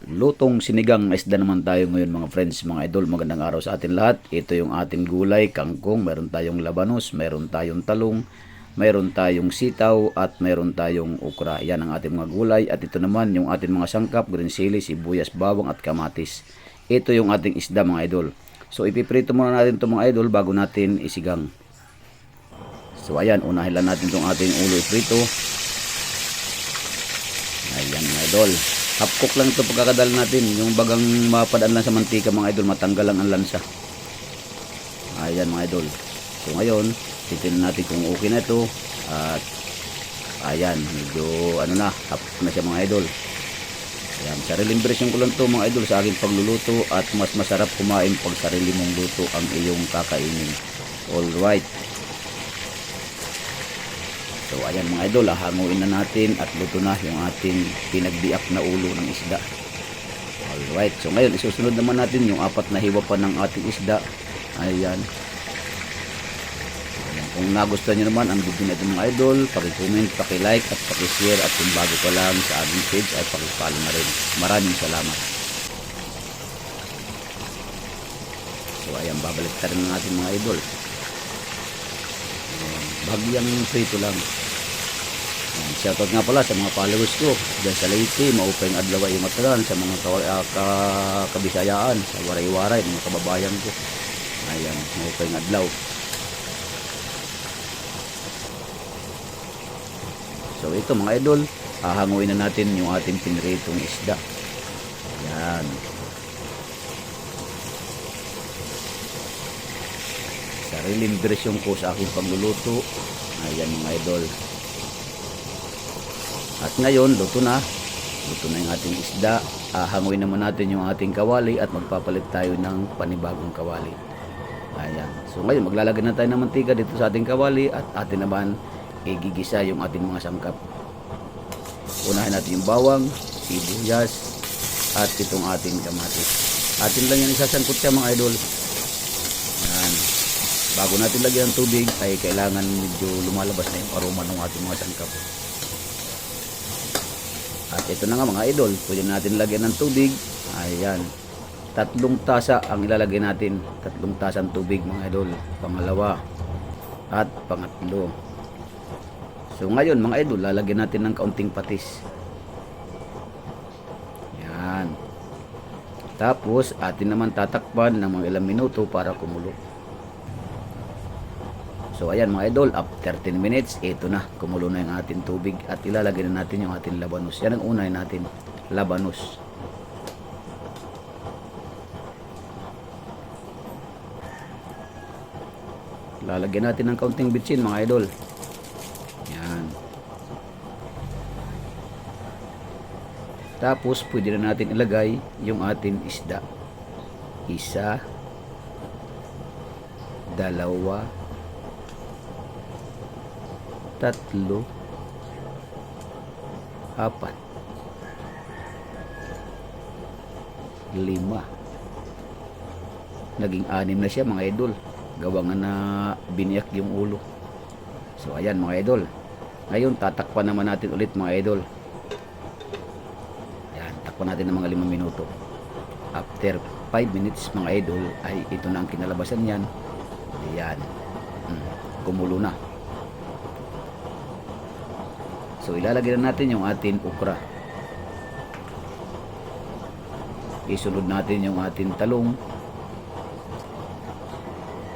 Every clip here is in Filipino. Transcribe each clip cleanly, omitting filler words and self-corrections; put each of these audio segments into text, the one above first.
Lutong sinigang na isda naman tayo ngayon mga friends, mga idol. Magandang araw sa atin lahat. Ito yung ating gulay, kangkong. Meron tayong labanos, meron tayong talong, meron tayong sitaw, at meron tayong ukra. Yan ang ating mga gulay. At ito naman yung ating mga sangkap, green chili, sibuyas, bawang at kamatis. Ito yung ating isda mga idol. So ipiprito muna natin ito mga idol bago natin isigang. So ayan, unahin lang natin itong ating ulo iprito. Ayan mga idol. Half cook lang ito pagkakadal natin. Yung bagang mapadaan lang sa mantika mga idol, matanggal lang ang lansa. Ayan mga idol. So ngayon, titignan natin kung okay na ito. At ayan, medyo ano na, half na siya mga idol. Ayan, sariling version ko lang ito mga idol sa aking pagluluto. At mas masarap kumain pag sarili mong luto ang iyong kakainin. Alright. So ayan mga idol, hanguin na natin at luto na yung ating pinagbiak na ulo ng isda. Alright, so ngayon isusunod naman natin yung apat na hiwa pa ng ating isda. Ayan. Ayan. Kung nagustuhan nyo naman ang video na ito mga idol, paki-comment, paki-like at paki-share, at kung bago ka lang sa ating page ay paki-follow na rin. Maraming salamat. So ayan, babalik rin natin mga idol. Bagyang prito lang. Shoutout nga pala sa mga followers ko dyan sa Leyte, maupay ng adlaw yung matalan, sa mga kabisayaan, sa waray-waray, mga kababayan ko. Ayan, maupay ng adlaw. So ito mga idol, hahanguin na natin yung ating pinritong isda. Ayan. Sariling version ko sa aking pagluluto. Ayan mga idol. At ngayon, luto na. Luto na yung ating isda. Hanguin naman natin yung ating kawali at magpapalit tayo ng panibagong kawali. Ayan. So ngayon, maglalagay na tayo ng mantika dito sa ating kawali at atin naman igigisa yung ating mga sangkap. Unahin natin yung bawang, sibuyas, at itong ating kamatis. Atin lang yan isasangkot siya mga idol. Ayan. Bago natin lagyan ng tubig ay kailangan medyo lumalabas na yung aroma ng ating mga sangkap. At ito na nga mga idol, pwede natin lagyan ng tubig. Ayan. 3 tasa ang ilalagay natin. 3 tasang tubig mga idol. Pangalawa at pangatlo. So ngayon mga idol, lalagyan natin ng kaunting patis. Ayan. Tapos atin naman tatakpan ng mga ilang minuto para kumulo. So ayan mga idol, after 10 minutes, ito na, kumulo na yung ating tubig at ilalagay na natin yung ating labanos. Yan ang unay natin, labanos. Lalagyan natin ng kaunting bitsin mga idol. Yan. Tapos pwede na natin ilagay yung ating isda. 1, 2, 3, 4, 5. Naging 6 na siya mga idol. Gawa nga na biniyak yung ulo. So ayan mga idol. Ngayon tatakpan naman natin ulit mga idol. Ayan, takpan natin ng mga 5 minuto. After 5 minutes mga idol ay ito na ang kinalabasan niyan. Ayan. Kumulo na. So ilalagay na natin yung ating ukra. Isunod natin yung ating talong.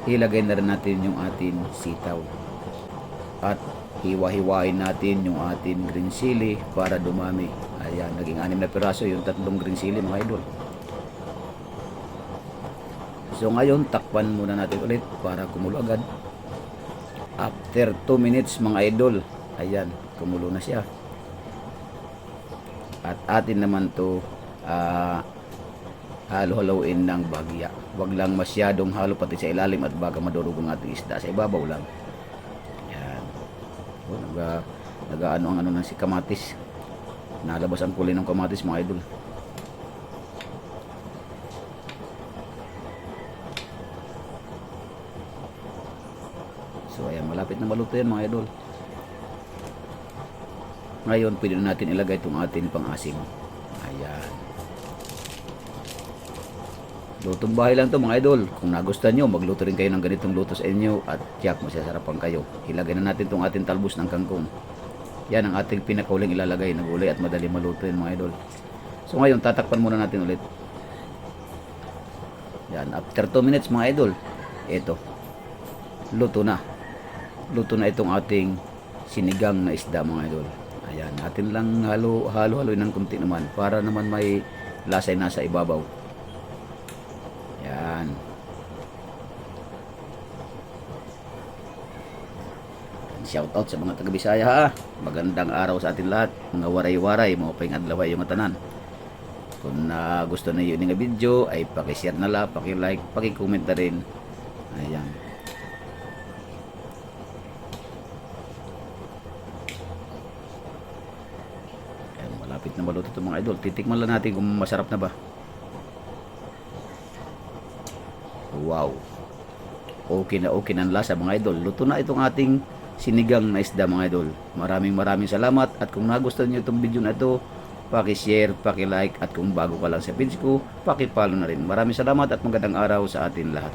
Ilagay na rin natin yung ating sitaw. At hiwa-hiwain natin yung ating green chili para dumami. Ayan, naging 6 na piraso yung 3 green chili mga idol. So ngayon, takpan muna natin ulit para kumulo agad. After 2 minutes mga idol, ayan, kumulo na siya. At atin naman to halo-haloin ng bagya. Wag lang masyadong halo pati sa ilalim at baka madurog ang ating isda. Sa ibabaw lang. Yan. So, naga-ano ang ano ng si kamatis. Nalabas ang kulay ng kamatis mga idol. So ayan, malapit na maluto yan mga idol. Ngayon, pwede na natin ilagay itong ating pang-asim. Ayan. Lutong bahay lang to mga idol. Kung nagustuhan nyo, magluto rin kayo ng ganitong luto sa inyo at tiyak masasarapan kayo. Ilagay na natin itong ating talbos ng kangkong. Yan ang ating pinakauling ilalagay na gulay at madali maluto yun mga idol. So ngayon, tatakpan muna natin ulit. Yan, after 2 minutes mga idol, ito, luto na. Luto na itong ating sinigang na isda mga idol. Ayan, natin lang halo-haloy ng kunti naman para naman may lasay nasa ibabaw. Yan. Shout out sa mga taga Bisaya ha. Magandang araw sa atin lahat. Mga waray-waray, mga paing adlaw yung matanan. Kung gusto na yun ng video ay paki-share na lang, paki-like, paki-comment na rin. Ayan. Ayan, malapit na maluto ito mga idol. Titikman lang natin kung masarap na ba. Wow. Okay na ang lasa mga idol. Luto na itong ating sinigang na isda mga idol. Maraming salamat at kung nagustuhan niyo itong video na ito, paki-share, paki-like at kung bago ka lang sa page ko, paki-follow na rin. Maraming salamat at magandang araw sa atin lahat.